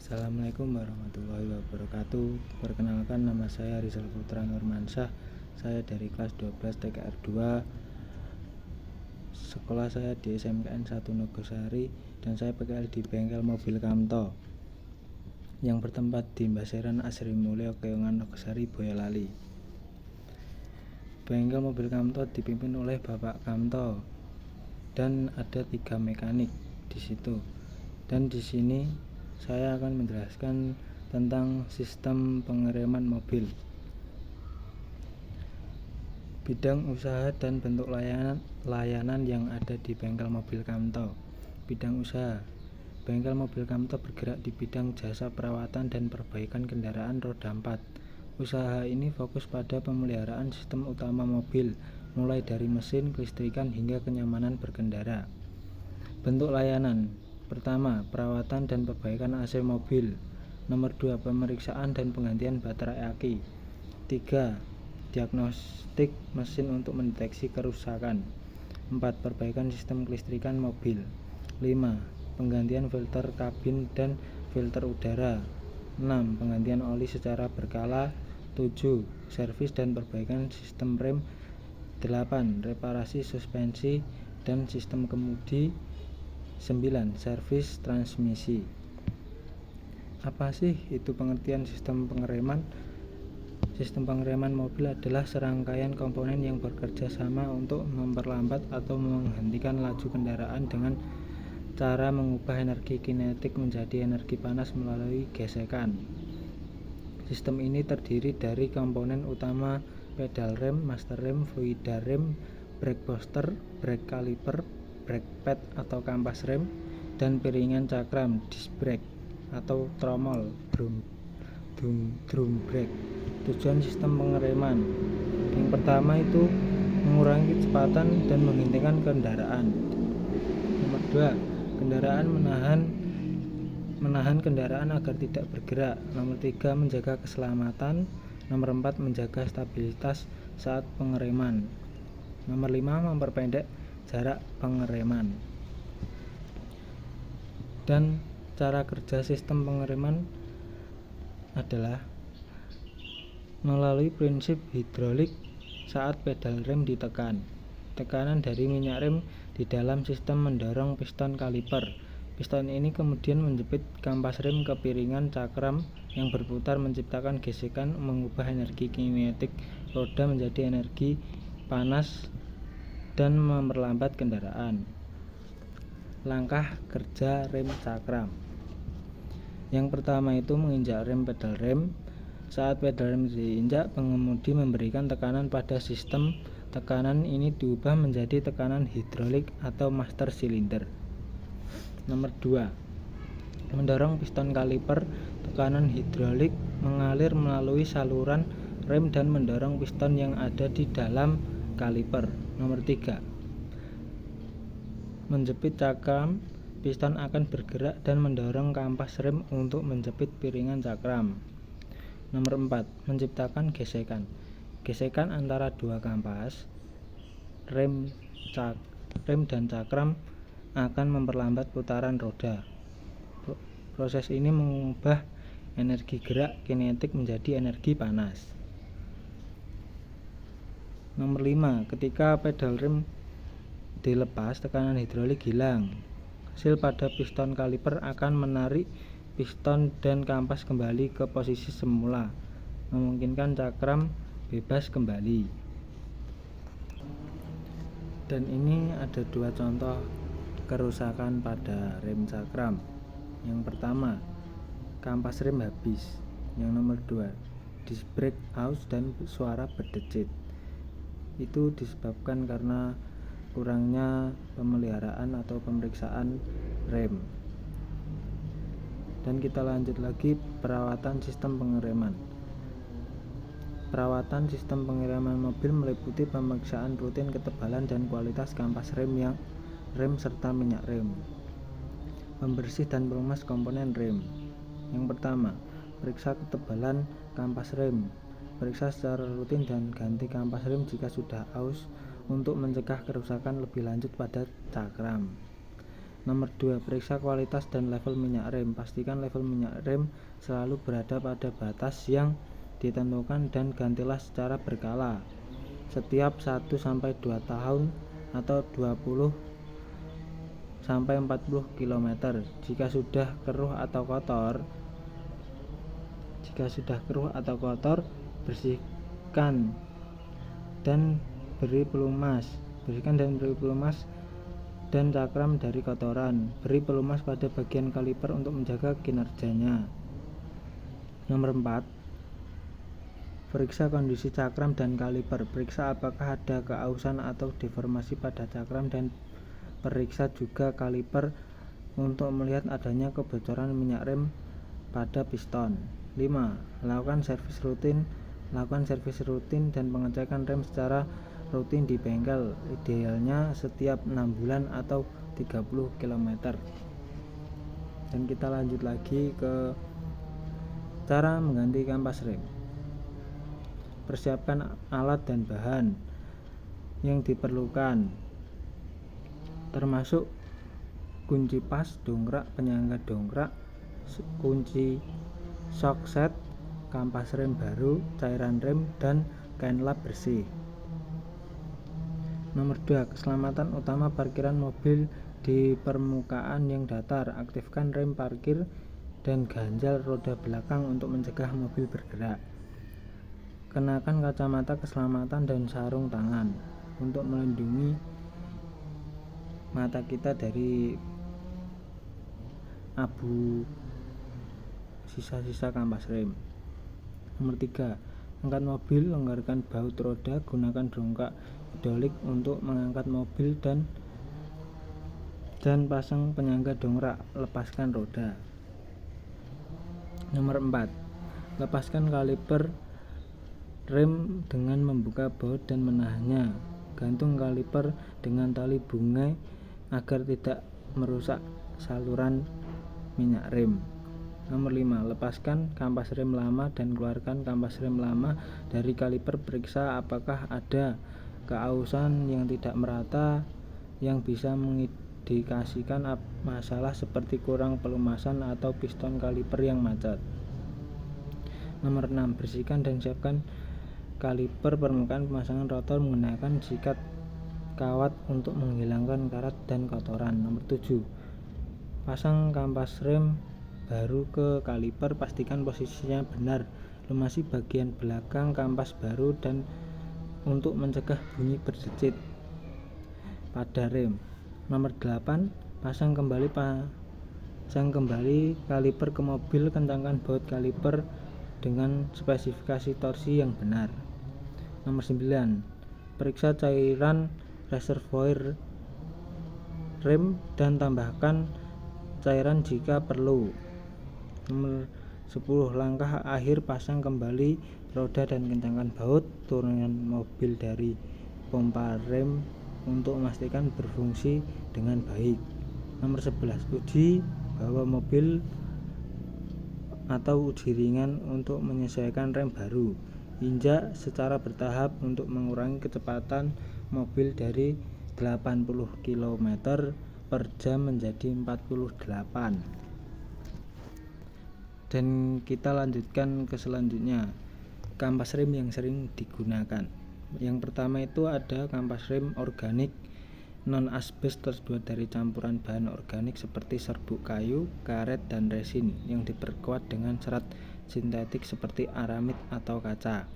Assalamualaikum warahmatullahi wabarakatuh. Perkenalkan, nama saya Rizal Putra Nurmansyah. Saya dari kelas 12 TKR 2. Sekolah saya di SMKN 1 Nogosari dan saya PKL di bengkel mobil Kamto yang bertempat di Mbaseran Asri Mulyo, Keongan, Nogosari, Boyolali. Bengkel mobil Kamto dipimpin oleh Bapak Kamto dan ada 3 mekanik di situ. Dan di sini saya akan menjelaskan tentang sistem pengereman mobil, bidang usaha dan bentuk layanan yang ada di bengkel mobil Kamto. Bidang usaha, bengkel mobil Kamto bergerak di bidang jasa perawatan dan perbaikan kendaraan roda 4. Usaha ini fokus pada pemeliharaan sistem utama mobil, mulai dari mesin, kelistrikan hingga kenyamanan berkendara. Bentuk layanan: pertama, perawatan dan perbaikan AC mobil. Nomor 2, pemeriksaan dan penggantian baterai aki. 3, diagnostik mesin untuk mendeteksi kerusakan. 4, perbaikan sistem kelistrikan mobil. 5, penggantian filter kabin dan filter udara. 6, penggantian oli secara berkala. 7, servis dan perbaikan sistem rem. 8, reparasi suspensi dan sistem kemudi. 9, servis transmisi. Apa sih itu pengertian sistem pengereman? Sistem pengereman mobil adalah serangkaian komponen yang bekerja sama untuk memperlambat atau menghentikan laju kendaraan dengan cara mengubah energi kinetik menjadi energi panas melalui gesekan. Sistem ini terdiri dari komponen utama pedal rem, master rem, fluida rem, brake booster, brake caliper, brake pad atau kampas rem, dan piringan cakram, disc brake atau tromol, drum brake. Tujuan sistem pengereman: yang pertama itu mengurangi kecepatan dan menghentikan kendaraan. Nomor 2, kendaraan menahan kendaraan agar tidak bergerak. Nomor 3, menjaga keselamatan. Nomor 4, menjaga stabilitas saat pengereman. Nomor 5, memperpendek jarak pengereman. Dan cara kerja sistem pengereman adalah melalui prinsip hidrolik saat pedal rem ditekan. Tekanan dari minyak rem di dalam sistem mendorong piston kaliper. Piston ini kemudian menjepit kampas rem ke piringan cakram yang berputar menciptakan gesekan, mengubah energi kinetik roda menjadi energi panas dan memperlambat kendaraan. Langkah kerja rem cakram: yang pertama itu menginjak rem pedal rem. Saat pedal rem diinjak, pengemudi memberikan tekanan pada sistem. Tekanan ini diubah menjadi tekanan hidrolik atau master silinder. Nomor 2, mendorong piston kaliper. Tekanan hidrolik mengalir melalui saluran rem dan mendorong piston yang ada di dalam kaliper. Nomor 3, menjepit cakram. Piston akan bergerak dan mendorong kampas rem untuk menjepit piringan cakram. Nomor 4, menciptakan gesekan. Gesekan antara dua kampas rem dan cakram akan memperlambat putaran roda. Proses ini mengubah energi gerak kinetik menjadi energi panas. Nomor 5, ketika pedal rem dilepas, tekanan hidrolik hilang. Hasil pada piston kaliper akan menarik piston dan kampas kembali ke posisi semula, memungkinkan cakram bebas kembali. Dan ini ada 2 contoh kerusakan pada rem cakram. Yang pertama, kampas rem habis. Yang nomor 2, disc brake aus dan suara berdecit. Itu disebabkan karena kurangnya pemeliharaan atau pemeriksaan rem. Dan kita lanjut lagi, perawatan sistem pengereman. Perawatan sistem pengereman mobil meliputi pemeriksaan rutin ketebalan dan kualitas kampas rem serta minyak rem. Pembersih dan pelumas komponen rem. Yang pertama, periksa ketebalan kampas rem. Periksa secara rutin dan ganti kampas rem jika sudah aus untuk mencegah kerusakan lebih lanjut pada cakram. Nomor 2, periksa kualitas dan level minyak rem. Pastikan level minyak rem selalu berada pada batas yang ditentukan dan gantilah secara berkala setiap 1-2 tahun atau 20-40 km. Jika sudah keruh atau kotor, bersihkan dan beri pelumas dan cakram dari kotoran. Beri pelumas pada bagian kaliper untuk menjaga kinerjanya. Nomor 4, periksa kondisi cakram dan kaliper. Periksa apakah ada keausan atau deformasi pada cakram dan periksa juga kaliper untuk melihat adanya kebocoran minyak rem pada piston. 5. Lakukan servis rutin dan pengecekan rem secara rutin di bengkel, idealnya setiap 6 bulan atau 30 km. Dan kita lanjut lagi ke cara mengganti kampas rem. Persiapkan alat dan bahan yang diperlukan, termasuk kunci pas, dongkrak, penyangga dongkrak, kunci shock set, kampas rem baru, cairan rem, dan kain lap bersih. Nomor 2, keselamatan utama parkiran mobil di permukaan yang datar. Aktifkan rem parkir dan ganjal roda belakang untuk mencegah mobil bergerak. Kenakan kacamata keselamatan dan sarung tangan untuk melindungi mata kita dari abu sisa-sisa kampas rem. Nomor 3, angkat mobil, longgarkan baut roda, gunakan dongkrak hidrolik untuk mengangkat mobil dan pasang penyangga dongkrak, lepaskan roda. Nomor 4, lepaskan kaliper rem dengan membuka baut dan menahannya. Gantung kaliper dengan tali bungai agar tidak merusak saluran minyak rem. Nomor 5, lepaskan kampas rem lama dan keluarkan kampas rem lama dari kaliper. Periksa apakah ada keausan yang tidak merata yang bisa mengindikasikan masalah seperti kurang pelumasan atau piston kaliper yang macet. Nomor 6, bersihkan dan siapkan kaliper permukaan pemasangan rotor menggunakan sikat kawat untuk menghilangkan karat dan kotoran. Nomor 7, pasang kampas rem baru ke kaliper, pastikan posisinya benar. Lumasi bagian belakang kampas baru dan untuk mencegah bunyi berdecit pada rem. Nomor 8, pasang kembali kaliper ke mobil, kencangkan baut kaliper dengan spesifikasi torsi yang benar. Nomor 9, periksa cairan reservoir rem dan tambahkan cairan jika perlu. Nomor 10, langkah akhir, pasang kembali roda dan kencangkan baut, turunkan mobil dari pompa rem untuk memastikan berfungsi dengan baik. Nomor 11, uji bawa mobil atau uji ringan untuk menyesuaikan rem baru. Injak secara bertahap untuk mengurangi kecepatan mobil dari 80 km per jam menjadi 48. Dan kita lanjutkan ke selanjutnya, kampas rem yang sering digunakan. Yang pertama itu ada kampas rem organik non asbes, terbuat dari campuran bahan organik seperti serbuk kayu, karet, dan resin yang diperkuat dengan serat sintetik seperti aramid atau kaca.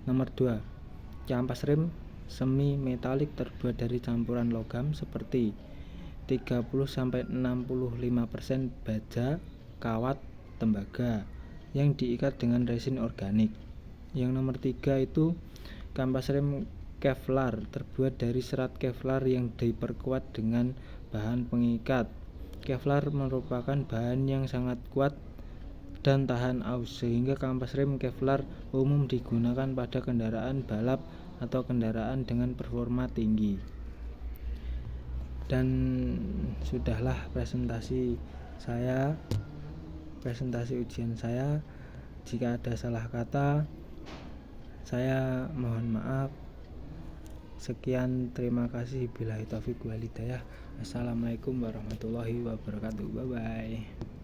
Nomor 2, kampas rem semi metalik terbuat dari campuran logam seperti 30-65% baja, kawat, tembaga yang diikat dengan resin organik. Yang nomor 3 itu kampas rem Kevlar terbuat dari serat Kevlar yang diperkuat dengan bahan pengikat. Kevlar merupakan bahan yang sangat kuat dan tahan aus, sehingga kampas rem Kevlar umum digunakan pada kendaraan balap atau kendaraan dengan performa tinggi. Dan sudahlah presentasi ujian saya. Jika ada salah kata, saya mohon maaf. Sekian, terima kasih. Billahi taufiq wal hidayah. Assalamualaikum warahmatullahi wabarakatuh. Bye bye.